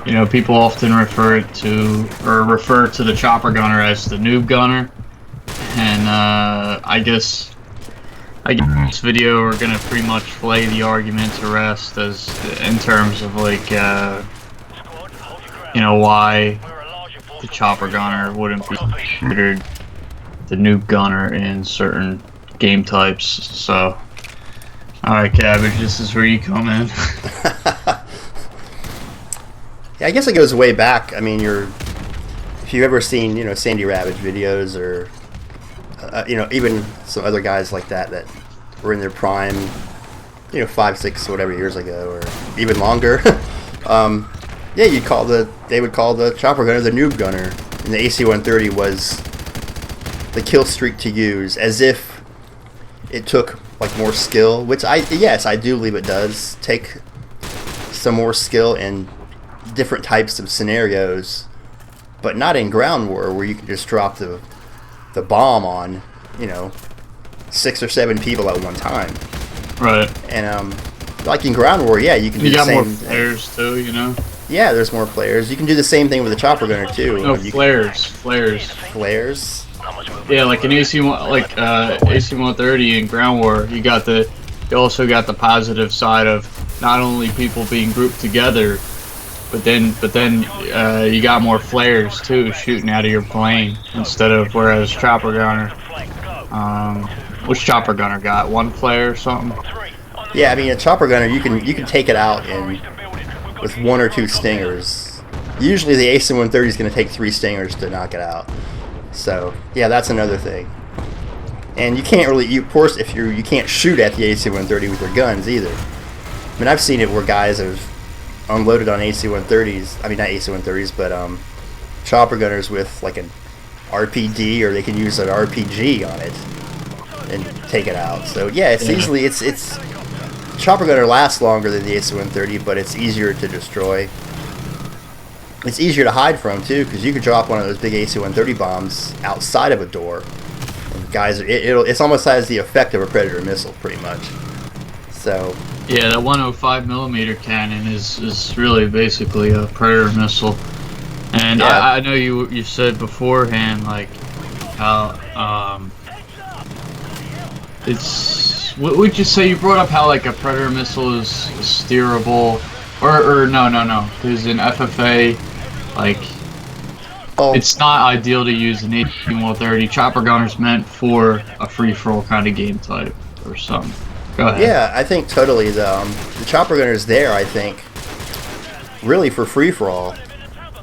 You know, people often refer to the chopper gunner as the noob gunner, and I guess this video we're gonna pretty much lay the argument to rest as in terms of like you know, why the chopper gunner wouldn't be considered the noob gunner in certain game types. So, alright, Cabbage, this is where you come in. Yeah, I guess it goes way back. I mean, if you've ever seen, you know, Sandy Ravage videos, or you know, even some other guys like that were in their prime, you know, 5, 6, whatever years ago, or even longer. Yeah, they would call the chopper gunner the noob gunner, and the AC-130 was the kill streak to use, as if it took like more skill, which yes, I do believe it does take some more skill in different types of scenarios, but not in ground war where you can just drop the bomb on, you know, 6 or 7 people at one time. Right. And like in ground war, yeah, you can do the same. You got more players too, you know. Yeah, there's more players. You can do the same thing with a chopper gunner too. No, flares. Flares. Yeah, like an AC-130 in ground war, you also got the positive side of not only people being grouped together, but then you got more flares too shooting out of your plane instead of, whereas chopper gunner, which chopper gunner got 1 flare or something? Yeah, I mean a chopper gunner you can take it out with 1 or 2 stingers. Usually the AC-130 is going to take 3 stingers to knock it out. So yeah, that's another thing. And you can't really, of course, if you can't shoot at the AC-130 with your guns either. I mean, I've seen it where guys have unloaded on AC-130s. I mean, not AC-130s, but chopper gunners with like an RPD, or they can use an RPG on it and take it out. So yeah, it's chopper gunner lasts longer than the AC-130, but it's easier to destroy. It's easier to hide from too, because you could drop one of those big AC-130 bombs outside of a door. And guys, it's almost has the effect of a Predator missile, pretty much. So. Yeah, that 105mm cannon is really basically a Predator missile. And yeah. I know you said beforehand, like, how it's, what would you say, you brought up how like a Predator missile is steerable, or no, because in FFA, like, it's not ideal to use an AC-130. Chopper gunner's meant for a free-for-all kind of game type or something. Go ahead. Yeah, I think totally. The chopper gunner is there, I think, really for free-for-all.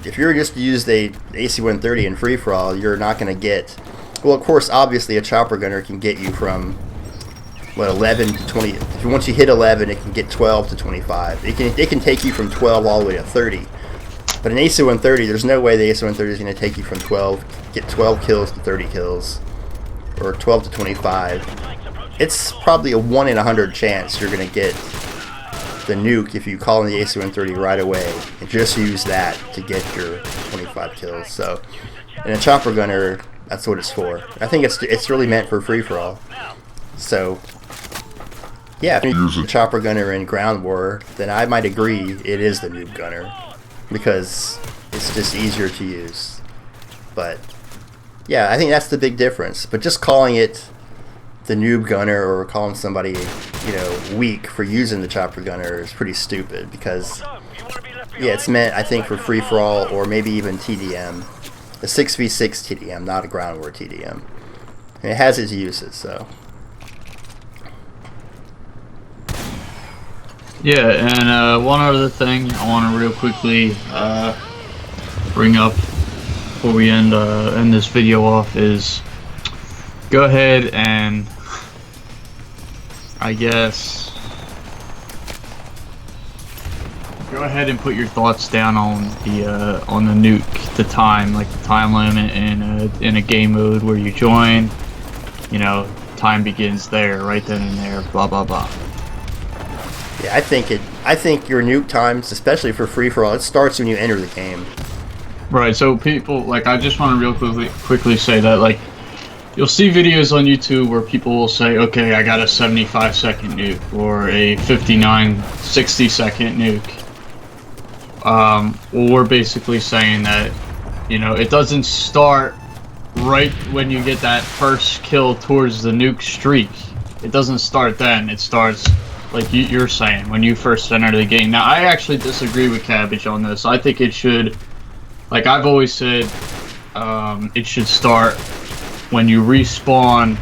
If you're just to use the AC-130 in free-for-all, you're not going to get... Well, of course, obviously, a chopper gunner can get you from, what, 11 to 20... Once you hit 11, it can get 12 to 25. It can take you from 12 all the way to 30. But an AC-130, there's no way the AC-130 is going to take you from get 12 kills to 30 kills, or 12 to 25. It's probably a 1 in 100 chance you're going to get the nuke if you call in the AC-130 right away and just use that to get your 25 kills. So, in a chopper gunner, that's what it's for. I think it's really meant for free-for-all. So, yeah, if you use a chopper gunner in ground war, then I might agree it is the noob gunner, because it's just easier to use. But yeah, I think that's the big difference. But just calling it the noob gunner, or calling somebody, you know, weak for using the chopper gunner, is pretty stupid, because yeah, it's meant, I think, for free-for-all, or maybe even TDM, a 6v6 TDM, not a ground war TDM. And it has its uses, so. Yeah, and one other thing I want to real quickly bring up before we end this video off is, go ahead and, I guess, go ahead and put your thoughts down on the nuke, the time, like the time limit in a game mode where you join. You know, time begins there, right then and there, blah blah blah. Yeah, I think your nuke times, especially for free-for-all, it starts when you enter the game. Right, so people, like, I just want to real quickly say that, like, you'll see videos on YouTube where people will say, okay, I got a 75-second nuke, or a 59, 60-second nuke. we're basically saying that, you know, it doesn't start right when you get that first kill towards the nuke streak. It doesn't start then. It starts, like you're saying, when you first enter the game. Now, I actually disagree with Cabbage on this. I think it should, like I've always said, it should start when you respawn,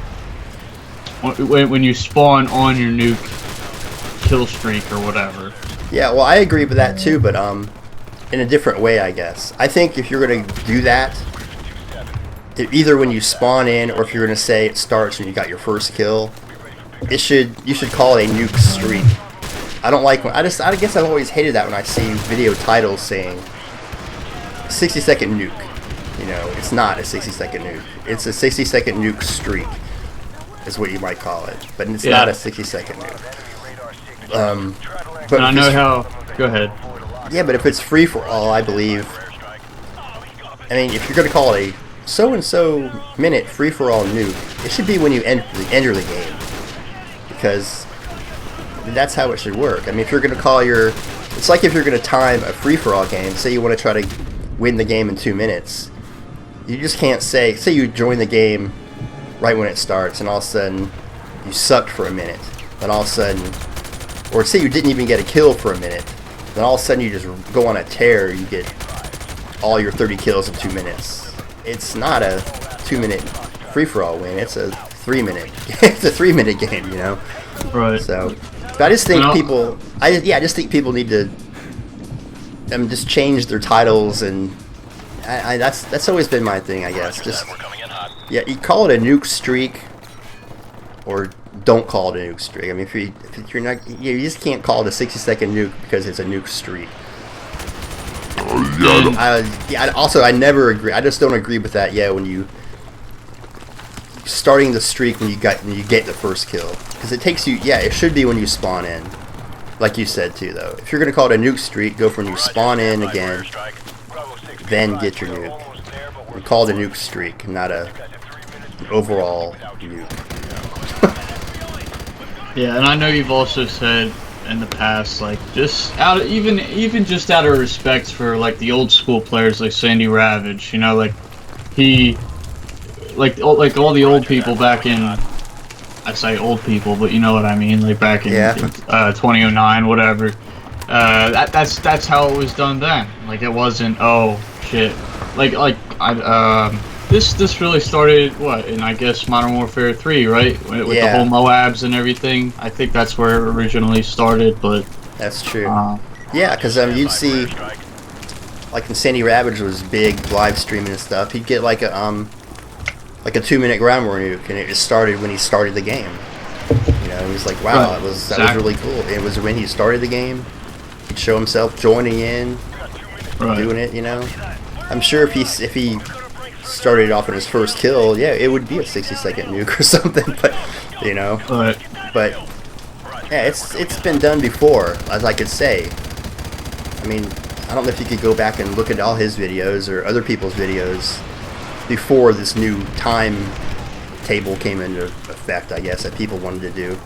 when you spawn on your nuke kill streak or whatever. Yeah, well, I agree with that too, but in a different way, I guess. I think if you're going to do that, either when you spawn in, or if you're going to say it starts when you got your first kill, you should call it a nuke streak. I don't like when I guess I've always hated that when I see video titles saying 60-second nuke. You know, it's not a 60-second nuke. It's a 60-second nuke streak, is what you might call it, but it's not a 60-second nuke. But and I know how. Go ahead. Yeah, but if it's free for all, I believe. I mean, if you're going to call it a so-and-so minute free for all nuke, it should be when you enter the game, because that's how it should work. I mean, if you're going to call it's like if you're going to time a free for all game. Say you want to try to win the game in 2 minutes, you just can't say you join the game right when it starts, and all of a sudden you sucked for a minute, then all of a sudden. Or say you didn't even get a kill for a minute, then all of a sudden you just go on a tear, you get all your 30 kills in 2 minutes. It's not a 2-minute free-for-all win, it's a 3-minute. It's a 3-minute game, you know? Right. So, but I just think I just think people need to just change their titles, and that's always been my thing, I guess. Just, yeah, you call it a nuke streak, or don't call it a nuke streak. I mean, if you're not, you just can't call it a 60-second nuke because it's a nuke streak. I never agree. I just don't agree with that. Yeah, when you starting the streak when you get the first kill, because it takes you. Yeah, it should be when you spawn in, like you said too. Though, if you're gonna call it a nuke streak, go from you spawn in again, then get your nuke. And call it a nuke streak, not an overall nuke. Yeah, and I know you've also said in the past, like, just even just out of respect for like the old school players like Sandy Ravage, you know, like all the old people back in, I say old people, but you know what I mean, like back in 2009, whatever. That's how it was done then. Like, it wasn't, oh shit, This really started, what, in, I guess, Modern Warfare 3, right? With the whole Moabs and everything. I think that's where it originally started, but... That's true. Yeah, because you'd see, like when Sandy Ravage was big, live streaming and stuff, he'd get like a 2-minute ground war nuke, and it just started when he started the game. You know, he was like, wow, that was really cool. It was when he started the game, he'd show himself joining in, doing it, you know? I'm sure if he started off in his first kill, yeah, it would be a 60-second nuke or something, but, you know, but, yeah, it's been done before, as I could say. I mean, I don't know if you could go back and look at all his videos or other people's videos before this new time table came into effect, I guess, that people wanted to do.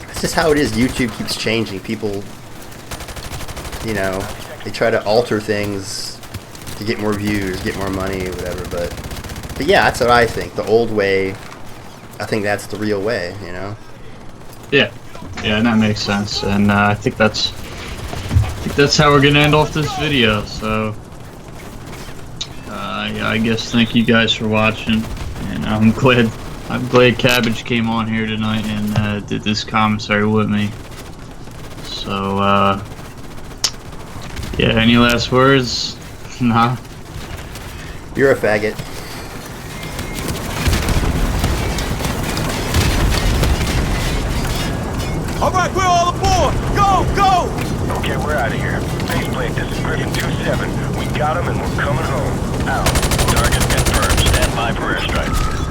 That's just how it is. YouTube keeps changing. People, you know, they try to alter things to get more views, get more money, whatever, but yeah, that's what I think. The old way, I think that's the real way, you know? Yeah, and that makes sense, and I think that's how we're gonna end off this video, so yeah, I guess thank you guys for watching, and I'm glad Cabbage came on here tonight and did this commentary with me. So yeah, any last words? Nah. You're a faggot. Alright, we're all aboard! Go! Go! Okay, we're out of here. Faceplate, this is Griffin 2-7. We got him and we're coming home. Out. Target confirmed. Stand by for airstrike.